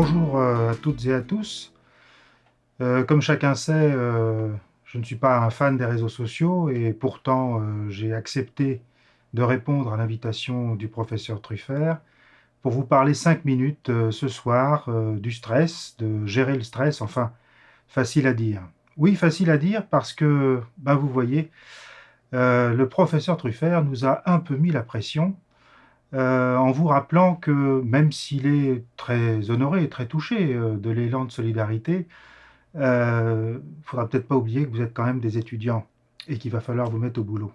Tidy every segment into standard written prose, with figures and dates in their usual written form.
Bonjour à toutes et à tous. Comme chacun sait, je ne suis pas un fan des réseaux sociaux et pourtant j'ai accepté de répondre à l'invitation du professeur Truffert pour vous parler 5 minutes ce soir du stress, de gérer le stress, enfin facile à dire. Oui, facile à dire parce que, vous voyez, le professeur Truffert nous a un peu mis la pression en vous rappelant que même s'il est très honoré et très touché de l'élan de solidarité, il ne faudra peut-être pas oublier que vous êtes quand même des étudiants et qu'il va falloir vous mettre au boulot.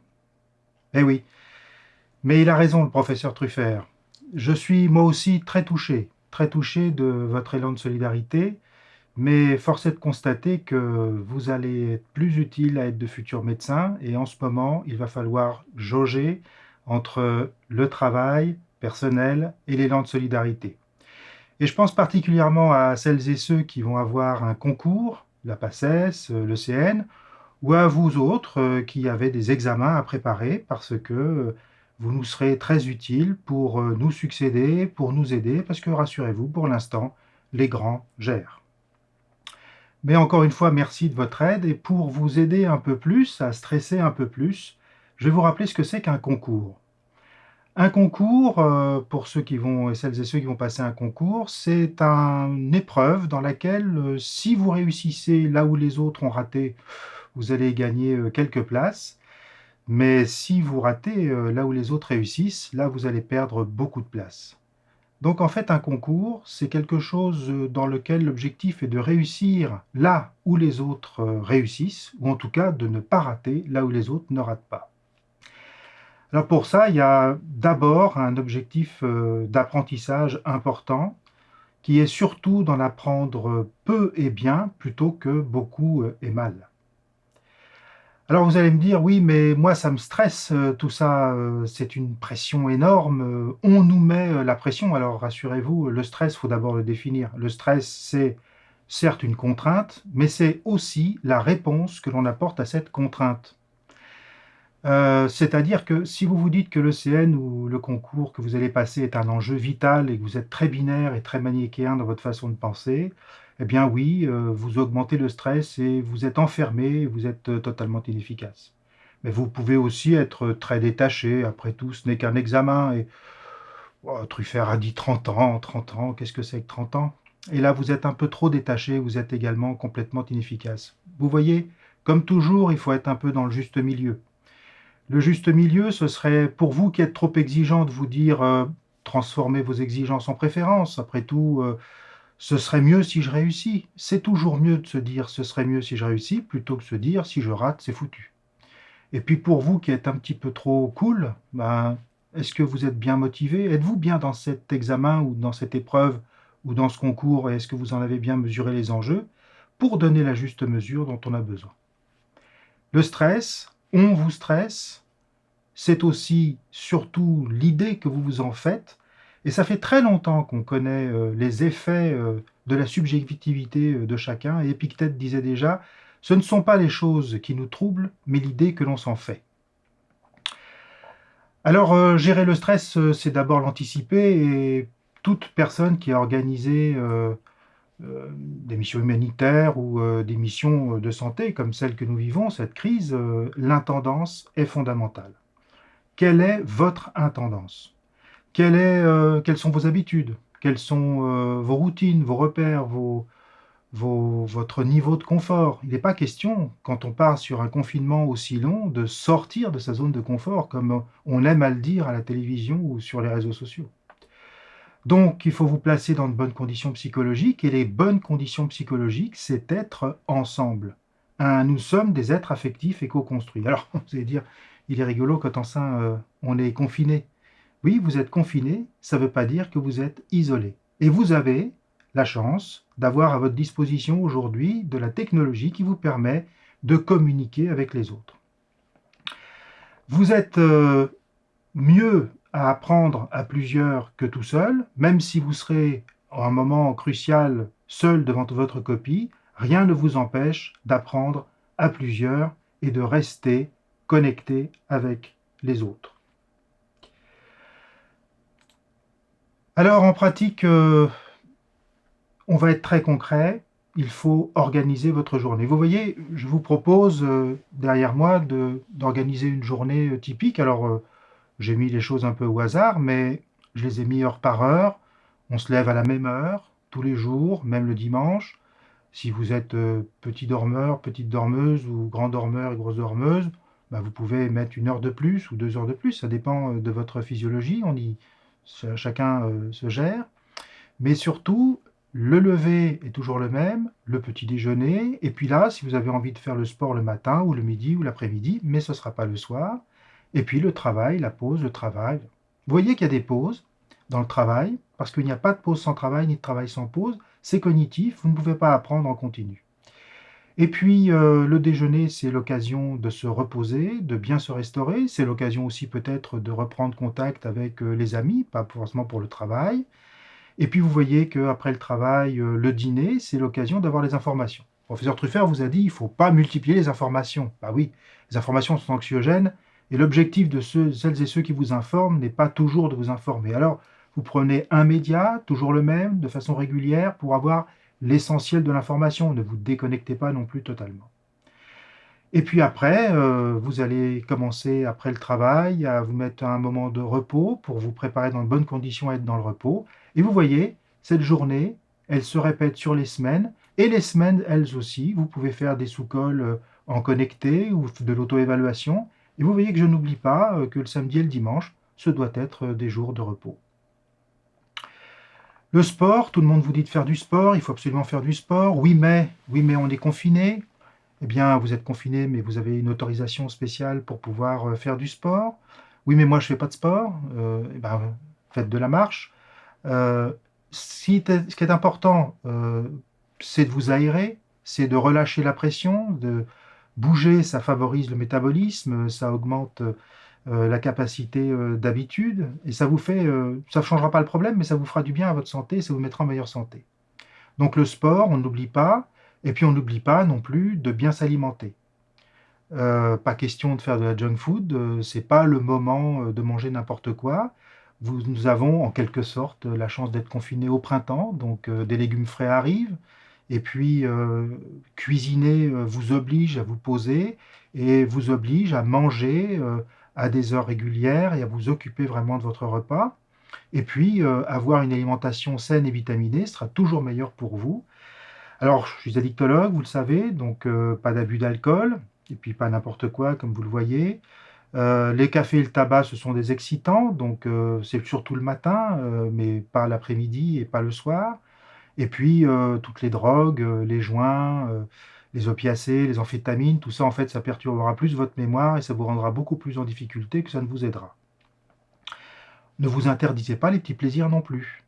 Eh oui, mais il a raison, le professeur Truffert. Je suis moi aussi très touché de votre élan de solidarité, mais force est de constater que vous allez être plus utile à être de futurs médecins et en ce moment, il va falloir jauger entre le travail personnel et l'élan de solidarité. Et je pense particulièrement à celles et ceux qui vont avoir un concours, la PACES, le CN, ou à vous autres qui avez des examens à préparer parce que vous nous serez très utiles pour nous succéder, pour nous aider, parce que rassurez-vous, pour l'instant, les grands gèrent. Mais encore une fois, merci de votre aide et pour vous aider un peu plus, à stresser un peu plus, je vais vous rappeler ce que c'est qu'un concours. Un concours, pour ceux qui vont, celles et ceux qui vont passer un concours, c'est une épreuve dans laquelle, si vous réussissez là où les autres ont raté, vous allez gagner quelques places. Mais si vous ratez là où les autres réussissent, là vous allez perdre beaucoup de places. Donc en fait, un concours, c'est quelque chose dans lequel l'objectif est de réussir là où les autres réussissent, ou en tout cas de ne pas rater là où les autres ne ratent pas. Alors pour ça, il y a d'abord un objectif d'apprentissage important, qui est surtout d'en apprendre peu et bien plutôt que beaucoup et mal. Alors vous allez me dire, oui, mais moi ça me stresse, tout ça, c'est une pression énorme, on nous met la pression. Alors rassurez-vous, le stress, il faut d'abord le définir. Le stress, c'est certes une contrainte, mais c'est aussi la réponse que l'on apporte à cette contrainte. C'est-à-dire que si vous vous dites que l'ECN ou le concours que vous allez passer est un enjeu vital et que vous êtes très binaire et très manichéen dans votre façon de penser, eh bien oui, vous augmentez le stress et vous êtes enfermé et vous êtes totalement inefficace. Mais vous pouvez aussi être très détaché, après tout, ce n'est qu'un examen. Et oh, Truffert a dit 30 ans, qu'est-ce que c'est que 30 ans? Et là, vous êtes un peu trop détaché, vous êtes également complètement inefficace. Vous voyez, comme toujours, il faut être un peu dans le juste milieu. Le juste milieu, ce serait pour vous qui êtes trop exigeant de vous dire transformez vos exigences en préférences. Après tout, ce serait mieux si je réussis. C'est toujours mieux de se dire ce serait mieux si je réussis plutôt que de se dire si je rate, c'est foutu. Et puis pour vous qui êtes un petit peu trop cool, est-ce que vous êtes bien motivé? Êtes-vous bien dans cet examen ou dans cette épreuve ou dans ce concours et est-ce que vous en avez bien mesuré les enjeux pour donner la juste mesure dont on a besoin? Le stress, on vous stresse, c'est aussi surtout l'idée que vous vous en faites. Et ça fait très longtemps qu'on connaît les effets de la subjectivité de chacun. Et Épictète disait déjà, ce ne sont pas les choses qui nous troublent, mais l'idée que l'on s'en fait. Alors, gérer le stress, c'est d'abord l'anticiper. Et toute personne qui a organisé des missions humanitaires ou des missions de santé comme celle que nous vivons, cette crise, l'intendance est fondamentale. Quelle est votre intendance? Quelles sont vos habitudes? Quelles sont vos routines, vos repères, votre niveau de confort? Il n'est pas question, quand on part sur un confinement aussi long, de sortir de sa zone de confort, comme on aime à le dire à la télévision ou sur les réseaux sociaux. Donc, il faut vous placer dans de bonnes conditions psychologiques, et les bonnes conditions psychologiques, c'est être ensemble. Nous sommes des êtres affectifs et co-construits. Alors, vous allez dire, il est rigolo quand on est confiné. Oui, vous êtes confiné, ça ne veut pas dire que vous êtes isolé. Et vous avez la chance d'avoir à votre disposition aujourd'hui de la technologie qui vous permet de communiquer avec les autres. Vous êtes mieux à apprendre à plusieurs que tout seul, même si vous serez à un moment crucial seul devant votre copie, rien ne vous empêche d'apprendre à plusieurs et de rester connecté avec les autres. Alors en pratique, On va être très concret, il faut organiser votre journée. Vous voyez, je vous propose derrière moi d'organiser une journée typique. Alors, j'ai mis les choses un peu au hasard, mais je les ai mis heure par heure. On se lève à la même heure, tous les jours, même le dimanche. Si vous êtes petit dormeur, petite dormeuse ou grand dormeur et grosse dormeuse, bah, vous pouvez mettre 1 heure de plus ou 2 heures de plus. Ça dépend de votre physiologie. Chacun se gère. Mais surtout, le lever est toujours le même, le petit déjeuner, et puis là, si vous avez envie de faire le sport le matin ou le midi ou l'après-midi, mais ce ne sera pas le soir, et puis le travail, la pause, le travail. Vous voyez qu'il y a des pauses dans le travail, parce qu'il n'y a pas de pause sans travail, ni de travail sans pause, c'est cognitif, vous ne pouvez pas apprendre en continu. Et puis le déjeuner, c'est l'occasion de se reposer, de bien se restaurer, c'est l'occasion aussi peut-être de reprendre contact avec les amis, pas forcément pour le travail, et puis vous voyez qu'après le travail, le dîner, c'est l'occasion d'avoir les informations. Le professeur Truffert vous a dit, il ne faut pas multiplier les informations. Bah oui, les informations sont anxiogènes, et l'objectif de celles et ceux qui vous informent n'est pas toujours de vous informer. Alors, vous prenez un média, toujours le même, de façon régulière, pour avoir l'essentiel de l'information. Ne vous déconnectez pas non plus totalement. Et puis après, vous allez commencer, après le travail, à vous mettre un moment de repos pour vous préparer dans de bonnes conditions à être dans le repos. Et vous voyez, cette journée, elle se répète sur les semaines, et les semaines, elles aussi. Vous pouvez faire des sous-cols en connecté ou de l'auto-évaluation. Et vous voyez que je n'oublie pas que le samedi et le dimanche, ce doit être des jours de repos. Le sport, tout le monde vous dit de faire du sport, il faut absolument faire du sport. Oui, mais on est confiné. Eh bien, vous êtes confiné, mais vous avez une autorisation spéciale pour pouvoir faire du sport. Oui, mais moi, je ne fais pas de sport. Eh ben, faites de la marche. Euh, ce qui est important, c'est de vous aérer, c'est de relâcher la pression, de bouger, ça favorise le métabolisme, ça augmente la capacité d'habitude, et ça vous fait, ça ne changera pas le problème, mais ça vous fera du bien à votre santé, ça vous mettra en meilleure santé. Donc le sport, on n'oublie pas, et puis on n'oublie pas non plus de bien s'alimenter. Pas question de faire de la junk food, c'est pas le moment de manger n'importe quoi. Nous avons en quelque sorte la chance d'être confinés au printemps, donc des légumes frais arrivent, et puis cuisiner vous oblige à vous poser et vous oblige à manger à des heures régulières et à vous occuper vraiment de votre repas. Et puis avoir une alimentation saine et vitaminée sera toujours meilleur pour vous. Alors, je suis addictologue, vous le savez, donc pas d'abus d'alcool, et puis pas n'importe quoi, comme vous le voyez. Les cafés et le tabac, ce sont des excitants, donc c'est surtout le matin, mais pas l'après-midi et pas le soir. Et puis, toutes les drogues, les joints, les opiacés, les amphétamines, tout ça, en fait, ça perturbera plus votre mémoire et ça vous rendra beaucoup plus en difficulté que ça ne vous aidera. Ne vous interdisez pas les petits plaisirs non plus.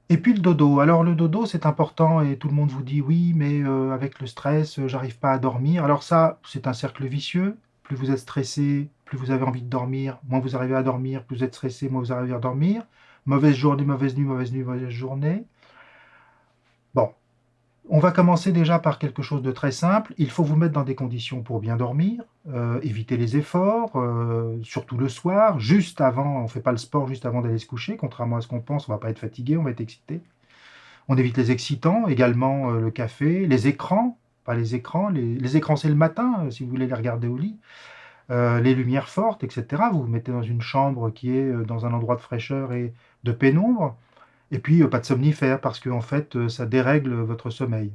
Et puis le dodo. Alors le dodo, c'est important et tout le monde vous dit oui, mais avec le stress, j'arrive pas à dormir. Alors ça, c'est un cercle vicieux. Plus vous êtes stressé, plus vous avez envie de dormir, moins vous arrivez à dormir, plus vous êtes stressé, moins vous arrivez à dormir. Mauvaise journée, mauvaise nuit, mauvaise nuit, mauvaise journée. Bon, on va commencer déjà par quelque chose de très simple. Il faut vous mettre dans des conditions pour bien dormir, éviter les efforts, surtout le soir, juste avant, on ne fait pas le sport juste avant d'aller se coucher, contrairement à ce qu'on pense, on ne va pas être fatigué, on va être excité. On évite les excitants, également le café, les écrans, pas les écrans, les écrans c'est le matin, si vous voulez les regarder au lit, les lumières fortes, etc. Vous vous mettez dans une chambre qui est dans un endroit de fraîcheur et de pénombre, et puis pas de somnifères, parce que en fait, ça dérègle votre sommeil.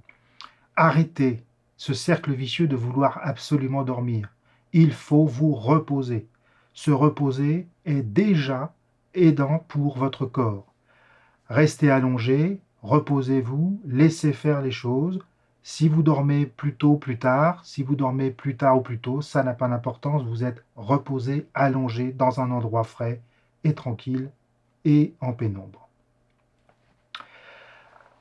Arrêtez ce cercle vicieux de vouloir absolument dormir. Il faut vous reposer. Se reposer est déjà aidant pour votre corps. Restez allongé, reposez-vous, laissez faire les choses. Si vous dormez plus tôt, plus tard, si vous dormez plus tard ou plus tôt, ça n'a pas d'importance, vous êtes reposé, allongé dans un endroit frais et tranquille et en pénombre.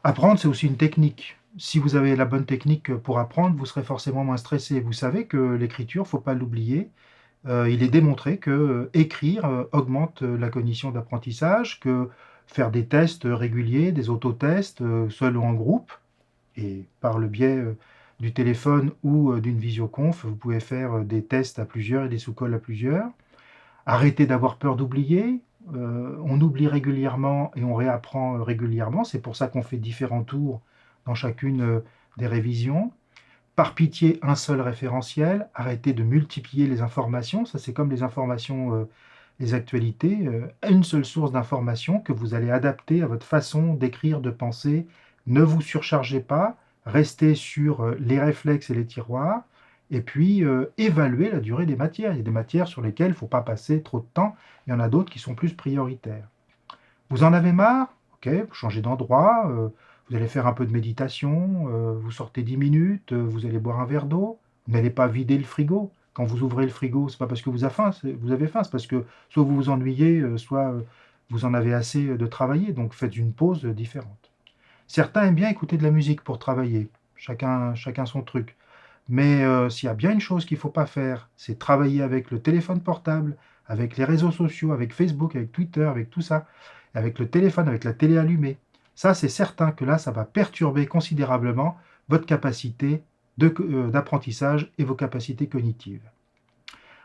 Apprendre, c'est aussi une technique. Si vous avez la bonne technique pour apprendre, vous serez forcément moins stressé. Vous savez que l'écriture, faut pas l'oublier. Il est démontré que écrire augmente la cognition d'apprentissage, que faire des tests réguliers, des autotests, seul ou en groupe, et par le biais du téléphone ou d'une visioconf, vous pouvez faire des tests à plusieurs et des sous-cols à plusieurs. Arrêtez d'avoir peur d'oublier. on oublie régulièrement et on réapprend régulièrement. C'est pour ça qu'on fait différents tours dans chacune des révisions. Par pitié, un seul référentiel. Arrêtez de multiplier les informations. Ça, c'est comme les informations, les actualités. Une seule source d'information que vous allez adapter à votre façon d'écrire, de penser. Ne vous surchargez pas. Restez sur les réflexes et les tiroirs. Et puis, évaluez la durée des matières. Il y a des matières sur lesquelles il ne faut pas passer trop de temps. Il y en a d'autres qui sont plus prioritaires. Vous en avez marre? Ok, vous changez d'endroit, vous allez faire un peu de méditation, vous sortez 10 minutes, vous allez boire un verre d'eau. Vous n'allez pas vider le frigo. Quand vous ouvrez le frigo, c'est pas parce que vous avez faim, c'est parce que soit vous vous ennuyez, soit vous en avez assez de travailler. Donc faites une pause différente. Certains aiment bien écouter de la musique pour travailler. Chacun son truc. Mais s'il y a bien une chose qu'il ne faut pas faire, c'est travailler avec le téléphone portable, avec les réseaux sociaux, avec Facebook, avec Twitter, avec tout ça, avec le téléphone, avec la télé allumée. Ça, c'est certain que là, ça va perturber considérablement votre capacité d'apprentissage et vos capacités cognitives.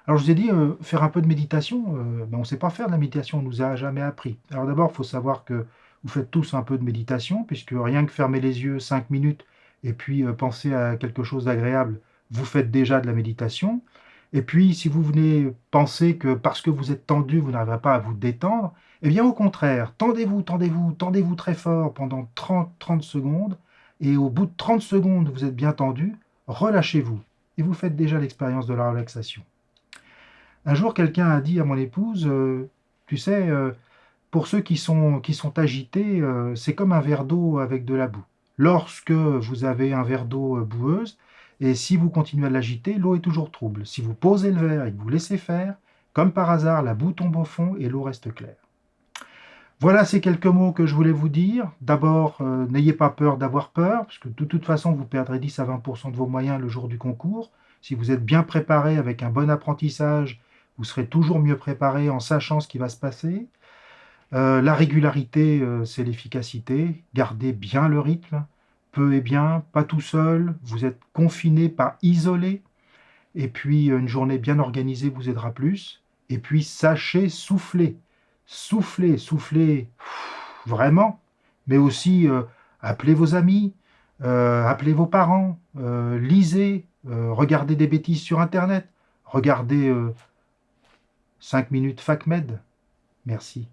Alors, je vous ai dit, faire un peu de méditation, ben, on ne sait pas faire de la méditation, on ne nous a jamais appris. Alors d'abord, il faut savoir que vous faites tous un peu de méditation, puisque rien que fermer les yeux 5 minutes et puis penser à quelque chose d'agréable, vous faites déjà de la méditation. Et puis, si vous venez penser que parce que vous êtes tendu, vous n'arriverez pas à vous détendre, eh bien au contraire, tendez-vous, tendez-vous, tendez-vous très fort pendant 30 secondes, et au bout de 30 secondes, vous êtes bien tendu, relâchez-vous, et vous faites déjà l'expérience de la relaxation. Un jour, quelqu'un a dit à mon épouse, tu sais, pour ceux qui sont agités, c'est comme un verre d'eau avec de la boue. Lorsque vous avez un verre d'eau boueuse, et si vous continuez à l'agiter, l'eau est toujours trouble. Si vous posez le verre et que vous laissez faire, comme par hasard, la boue tombe au fond et l'eau reste claire. Voilà ces quelques mots que je voulais vous dire. D'abord, n'ayez pas peur d'avoir peur, parce que de toute façon, vous perdrez 10 à 20% de vos moyens le jour du concours. Si vous êtes bien préparé avec un bon apprentissage, vous serez toujours mieux préparé en sachant ce qui va se passer. La régularité, c'est l'efficacité. Gardez bien le rythme, peu et bien, pas tout seul. Vous êtes confiné, pas isolé. Et puis, une journée bien organisée vous aidera plus. Et puis, sachez souffler. Souffler, souffler vraiment. Mais aussi, appelez vos amis, appelez vos parents, lisez, regardez des bêtises sur Internet. Regardez 5 minutes FacMed. Merci.